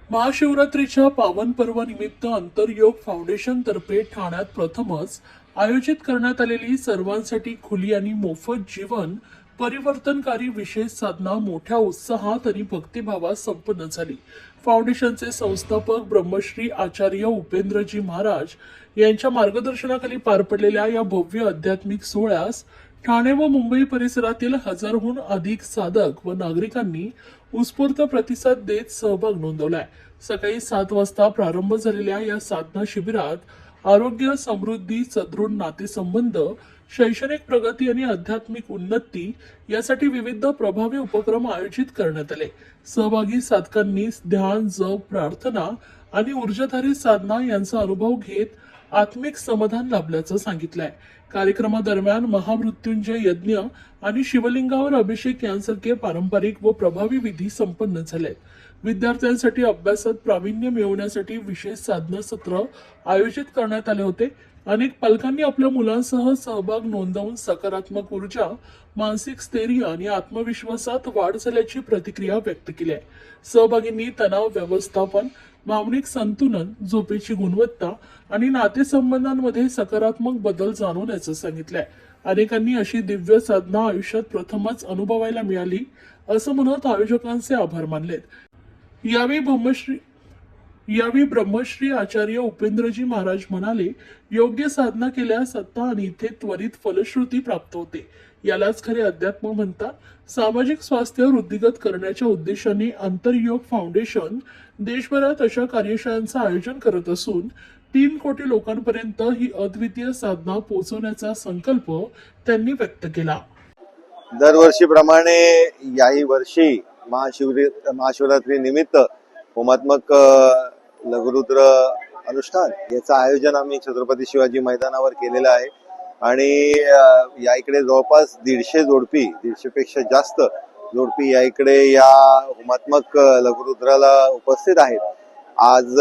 महाशिवरात्रीच्या पावन पर्वानिमित्त आंतरयोग फाउंडेशन तर्फे ठाण्यात प्रथमच आयोजित करण्यात आलेली सर्वांसाठी खुली आणि मोफत जीवन परिवर्तनकारी विशेष साधना मोठ्या उत्साहात आणि भक्तिभावात संपन्न झाली। फाउंडेशनचे संस्थापक ब्रह्मश्री आचार्य उपेंद्रजी महाराज यांच्या मार्गदर्शनाखाली पार पडलेल्या या भव्य आध्यात्मिक सोहळ्यास ठाणे व मुंबई परिसरातील हजारहून अधिक साधक व नागरिकांनी उत्स्फूर्त प्रतिसाद देत सहभाग नोंदवलाय। सकाळी 7 वाजता प्रारंभ झालेल्या या साधना शिबिरात आरोग्य, समृद्धी, सदृढ नातेसंबंध, शैक्षणिक प्रगती आणि आध्यात्मिक उन्नती यासाठी विविध प्रभावी उपक्रम आयोजित करण्यात आले। सहभागी साधकांनी ध्यान, जप, प्रार्थना आणि ऊर्जाधारित साधना यांचा अनुभव घेत आत्मिक समाधान लाभल्याचं सांगितलंय। कार्यक्रमादरम्यान महामृत्युंजय यज्ञ आणि शिवलिंगावर अभिषेक यांसारखे पारंपरिक व प्रभावी विधी संपन्न झाले। विद्यार्थ्यांसाठी अभ्यासात प्रावीण्य मिळवण्यासाठी विशेष साधना सत्र आयोजित करण्यात आले होते। अनेक पालकांनी आपल्या मुलांसह सहभाग नोंदवून सकारात्मक ऊर्जा, मानसिक स्थैर्य आणि आत्मविश्वासात वाढ झाल्याची प्रतिक्रिया व्यक्त केली आहे। सहभागींनी तणाव व्यवस्थापन, भावनिक संतुलन, झोपेची गुणवत्ता आणि नातेसंबंधांमध्ये सकारात्मक बदल जाणवल्याचं सांगितलंय। अनेकांनी अशी दिव्य साधना आयुष्यात प्रथमच अनुभवायला मिळाली असं म्हणत आयोजकांचे आभार मानलेत। यावेळी ब्रह्मश्री आचार्य उपेंद्रजी महाराज म्हणाले, योग्य साधना केल्यास सत्ता आणि इथे त्वरित फलश्रुती प्राप्त होते। यालाच खरे अध्यात्म म्हणतात। सामाजिक स्वास्थ्य वृद्धिगत करण्याच्या उद्देशाने आंतरयोग फाउंडेशन देशभरात अशा कार्यशाळांचं आयोजन करत असून 3 कोटी लोकांपर्यंत ही अद्वितीय साधना पोहोचवण्याचा संकल्प त्यांनी व्यक्त केला। दरवर्षीप्रमाणे याही वर्षी महाशिवरात्री निमित्त होमात्मक लघुरुद्र अनुष्ठान याचं आयोजन आम्ही छत्रपती शिवाजी मैदानावर केलेलं आहे आणि या इकडे जवळपास 150 जोडपी, 150 पेक्षा जास्त जोडपी या इकडे या होमात्मक लघुरुद्राला उपस्थित आहेत। आज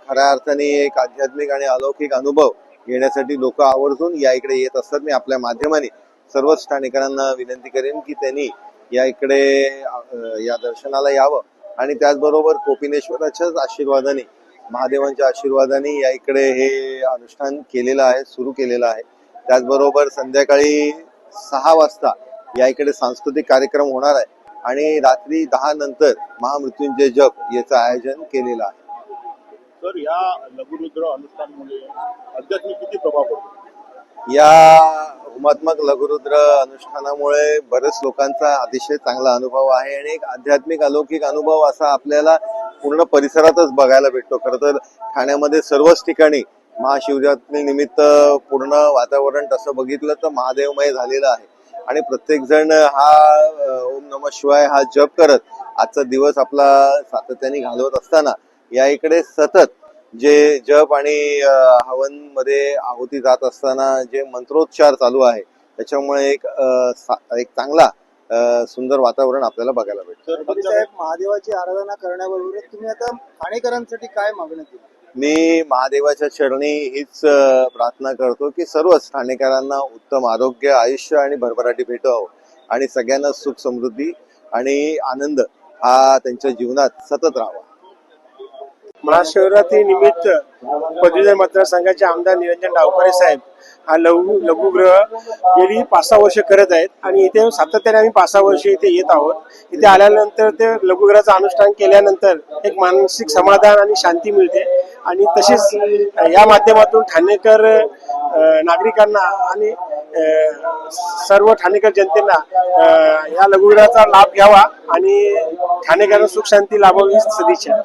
खऱ्या अर्थाने एक आध्यात्मिक आणि अलौकिक अनुभव घेण्यासाठी लोक आवर्जून या इकडे येत असतात। मी आपल्या माध्यमाने सर्वच ठाणेकरांना विनंती करेन की त्यांनी या इकडे या दर्शनाला यावं आणि त्याचबरोबर कोपिनेश्वराच्याच आशीर्वादाने, महादेवांच्या आशीर्वादाने या इकडे हे अनुष्ठान केलेलं आहे, सुरू केलेलं आहे। त्याचबरोबर संध्याकाळी 6 वाजता या इकडे सांस्कृतिक कार्यक्रम होणार आहे आणि रात्री 10 नंतर महामृत्युंजय जप याचं आयोजन केलेलं आहे। तर या लघुरुद्र अनुष्ठानामुळे आध्यात्मिक किती प्रभाव पडतो? या होमात्मक लघुरुद्र अनुष्ठानामुळे बरेच लोकांचा अतिशय चांगला अनुभव आहे आणि एक आध्यात्मिक अलौकिक अनुभव असा आपल्याला पूर्ण परिसरातच बघायला भेटतो। खरं तर ठाण्यामध्ये सर्वच ठिकाणी महाशिवरात्री निमित्त पूर्ण वातावरण तसं बघितलं तर महादेवमय झालेलं आहे आणि प्रत्येक जण हा ओम नमः शिवाय हा जप करत आजचा दिवस आपला सातत्याने घालवत असताना या इकडे सतत जे जप आणि हवन मध्ये आहुती जात असताना जे मंत्रोच्चार चालू आहे त्याच्यामुळे एक चांगला सुंदर वातावरण आपल्याला बघायला भेटतं। साहेब, महादेवाची आराधना करण्याबरोबर तुम्ही आता ठाणेकरांसाठी काय मागणी केली? मी महादेवाच्या चरणी हीच प्रार्थना करतो की सर्वच ठाणेकरांना उत्तम आरोग्य, आयुष्य आणि भरभराटी भेटावं आणि सगळ्यांना सुख, समृद्धी आणि आनंद हा त्यांच्या जीवनात सतत राहावा। महाशिवरात्री निमित्त पदवीधर मतदारसंघाचे आमदार निरंजन डावखरे साहेब हा लघुगृह गेली 5-6 वर्ष करत आहेत आणि इथे सातत्याने आम्ही 5-6 वर्ष इथे येत आहोत। इथे आल्यानंतर ते लघुगृहाचं अनुष्ठान केल्यानंतर एक मानसिक समाधान आणि शांती मिळते आणि तसेच या माध्यमातून ठाणेकर नागरिकांना आणि सर्व ठाणेकर जनतेला या लघुगृहाचा लाभ घ्यावा आणि ठाणेकरांना सुख शांती लाभावी हीच सदिच्छा।